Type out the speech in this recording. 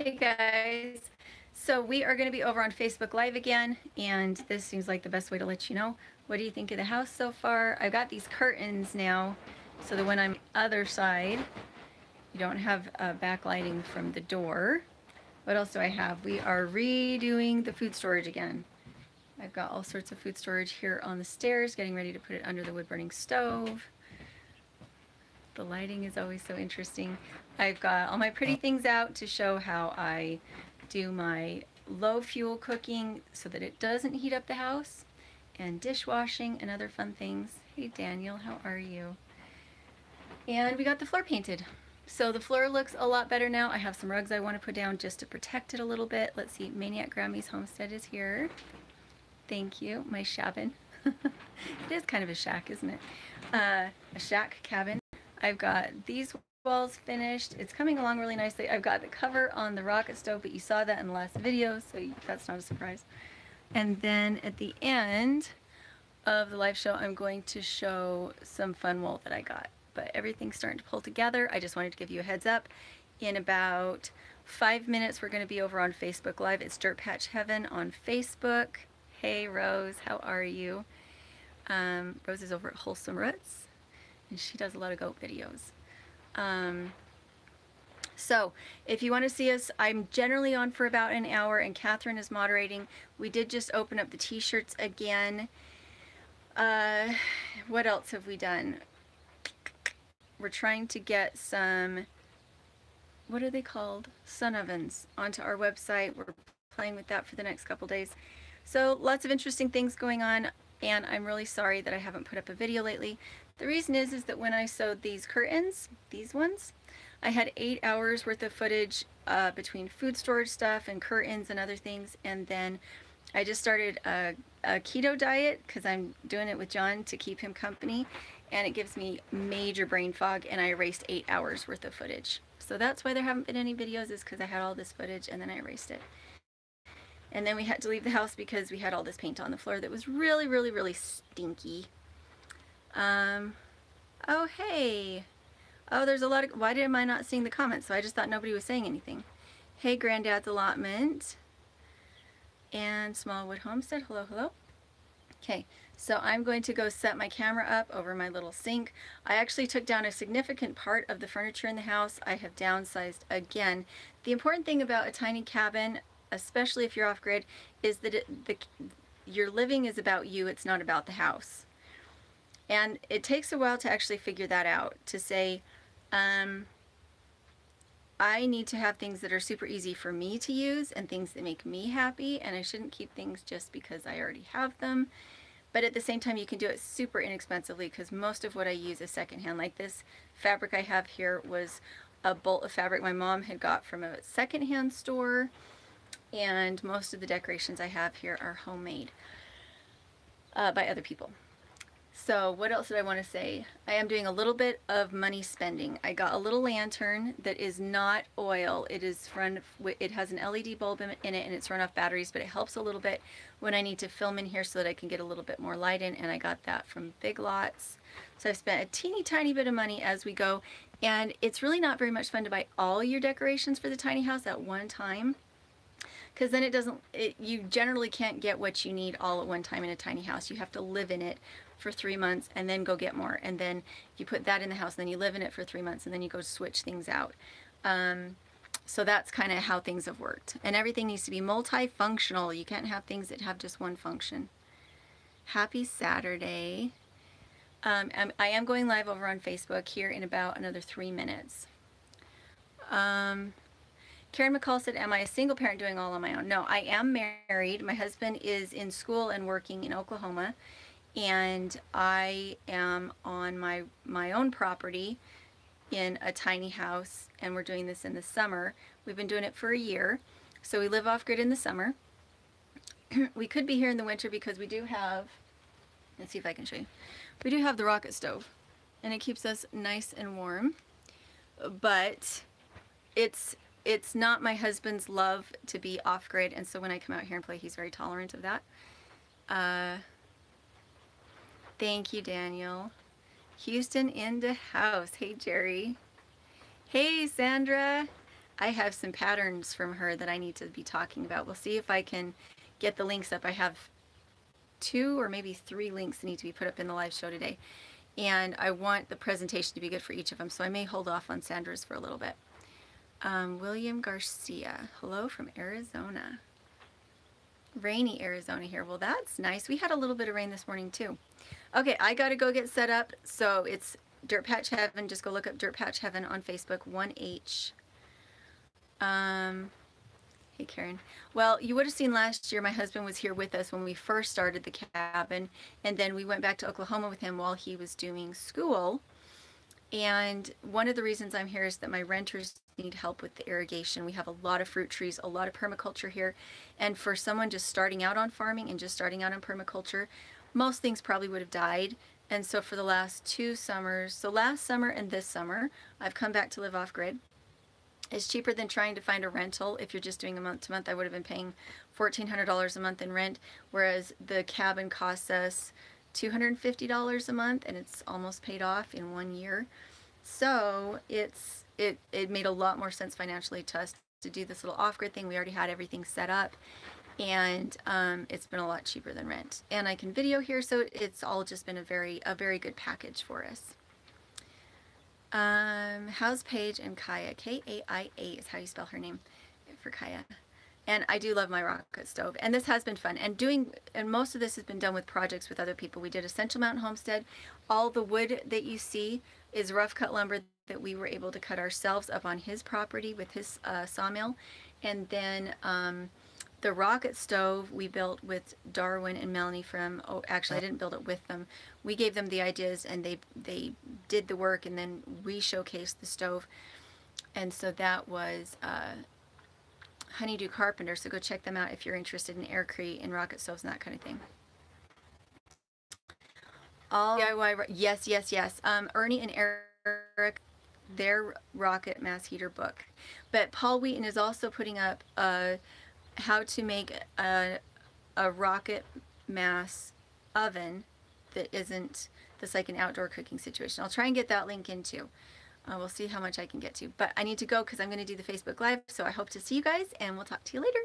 Hey guys, so we are going to be over on Facebook Live again, and this seems like the best way to let you know. What do you think of the house so far? I've got these curtains now, so that when I'm on the other side, you don't have backlighting from the door. What else do I have? We are redoing the food storage again. I've got all sorts of food storage here on the stairs, getting ready to put it under the wood-burning stove. The lighting is always so interesting. I've got all my pretty things out to show how I do my low fuel cooking so that it doesn't heat up the house, and dishwashing and other fun things. Hey Daniel, how are you? And we got the floor painted. So the floor looks a lot better now. I have some rugs I want to put down just to protect it a little bit. Let's see, Maniac Grammy's homestead is here. Thank you, my shabin. It is kind of a shack, isn't it? A shack cabin. I've got these walls finished. It's coming along really nicely. I've got the cover on the rocket stove, but you saw that in the last video, so that's not a surprise. And then at the end of the live show, I'm going to show some fun wool that I got. But everything's starting to pull together. I just wanted to give you a heads up. In about 5 minutes, we're going to be over on Facebook Live. It's Dirtpatcheaven on Facebook. Hey Rose, how are you? Rose is over at Wholesome Roots, and she does a lot of goat videos. So if you want to see us, I'm generally on for about an hour, and Catherine is moderating. We did just open up the t-shirts again. What else have we done? We're trying to get some, what are they called? Sun ovens onto our website. We're playing with that for the next couple days. So lots of interesting things going on, and I'm really sorry that I haven't put up a video lately. The reason is that when I sewed these curtains, these ones, I had 8 hours worth of footage between food storage stuff and curtains and other things, and then I just started a keto diet because I'm doing it with John to keep him company, and it gives me major brain fog, and I erased 8 hours worth of footage. So that's why there haven't been any videos, is because I had all this footage and then I erased it. And then we had to leave the house because we had all this paint on the floor that was really, really, really stinky. Oh, hey. Oh, there's a lot of, why am I not seeing the comments? So I just thought nobody was saying anything. Hey, Granddad's Allotment. And Smallwood Homestead, hello, hello. Okay, so I'm going to go set my camera up over my little sink. I actually took down a significant part of the furniture in the house. I have downsized again. The important thing about a tiny cabin, especially if you're off-grid, is that your living is about you, it's not about the house. And it takes a while to actually figure that out, to say, I need to have things that are super easy for me to use and things that make me happy, and I shouldn't keep things just because I already have them. But at the same time, you can do it super inexpensively, because most of what I use is secondhand. Like this fabric I have here was a bolt of fabric my mom had got from a secondhand store, and most of the decorations I have here are homemade by other people. So what else did I want to say? I am doing a little bit of money spending. I got a little lantern that is not oil. It has an LED bulb in it, and it's run off batteries, but it helps a little bit when I need to film in here so that I can get a little bit more light in, and I got that from Big Lots. So I've spent a teeny tiny bit of money as we go, and it's really not very much fun to buy all your decorations for the tiny house at one time, because then you generally can't get what you need all at one time in a tiny house. You have to live in it for 3 months and then go get more, and then you put that in the house and then you live in it for 3 months and then you go switch things out. So that's kind of how things have worked, and everything needs to be multifunctional. You can't have things that have just one function. Happy Saturday. I am going live over on Facebook here in about another 3 minutes. Karen McCall said, am I a single parent doing all on my own? No, I am married. My husband is in school and working in Oklahoma, and I am on my own property in a tiny house, and we're doing this in the summer. We've been doing it for a year, so we live off-grid in the summer. We could be here in the winter because we do have, let's see if I can show you, we do have the rocket stove, and it keeps us nice and warm, but it's not my husband's love to be off-grid, and so when I come out here and play, he's very tolerant of that. Thank you, Daniel. Houston in the house. Hey, Jerry. Hey, Sandra. I have some patterns from her that I need to be talking about. We'll see if I can get the links up. I have 2 or maybe 3 links that need to be put up in the live show today. And I want the presentation to be good for each of them, so I may hold off on Sandra's for a little bit. William Garcia, hello from Arizona. Rainy Arizona here. Well, that's nice. We had a little bit of rain this morning too. Okay, I gotta go get set up. So it's Dirtpatcheaven. Just go look up Dirtpatcheaven on Facebook, 1H. Hey Karen. Well, you would have seen last year my husband was here with us when we first started the cabin, and then we went back to Oklahoma with him while he was doing school. And one of the reasons I'm here is that my renters need help with the irrigation. We have a lot of fruit trees, a lot of permaculture here, and for someone just starting out on farming and just starting out on permaculture, most things probably would have died. And so for the last 2 summers, so last summer and this summer, I've come back to live off grid. It's cheaper than trying to find a rental. If you're just doing a month to month, I would have been paying $1,400 a month in rent, whereas the cabin costs us $250 a month, and it's almost paid off in 1 year. So it made a lot more sense financially to us to do this little off-grid thing. We already had everything set up, and it's been a lot cheaper than rent. And I can video here, so it's all just been a very good package for us. How's Paige and Kaya? K-A-I-A is how you spell her name for Kaya. And I do love my rocket stove, and this has been fun. And most of this has been done with projects with other people. We did Essential Mountain Homestead. All the wood that you see is rough cut lumber that we were able to cut ourselves up on his property with his sawmill. And then the rocket stove we built with Darwin and Melanie from, oh, actually I didn't build it with them. We gave them the ideas and they did the work, and then we showcased the stove. And so that was Honeydew Carpenter, so go check them out if you're interested in aircrete and rocket stoves and that kind of thing. All DIY, yes. Ernie and Eric, their rocket mass heater book. But Paul Wheaton is also putting up how to make a rocket mass oven that's like an outdoor cooking situation. I'll try and get that link in too. We'll see how much I can get to. But I need to go because I'm going to do the Facebook Live. So I hope to see you guys, and we'll talk to you later.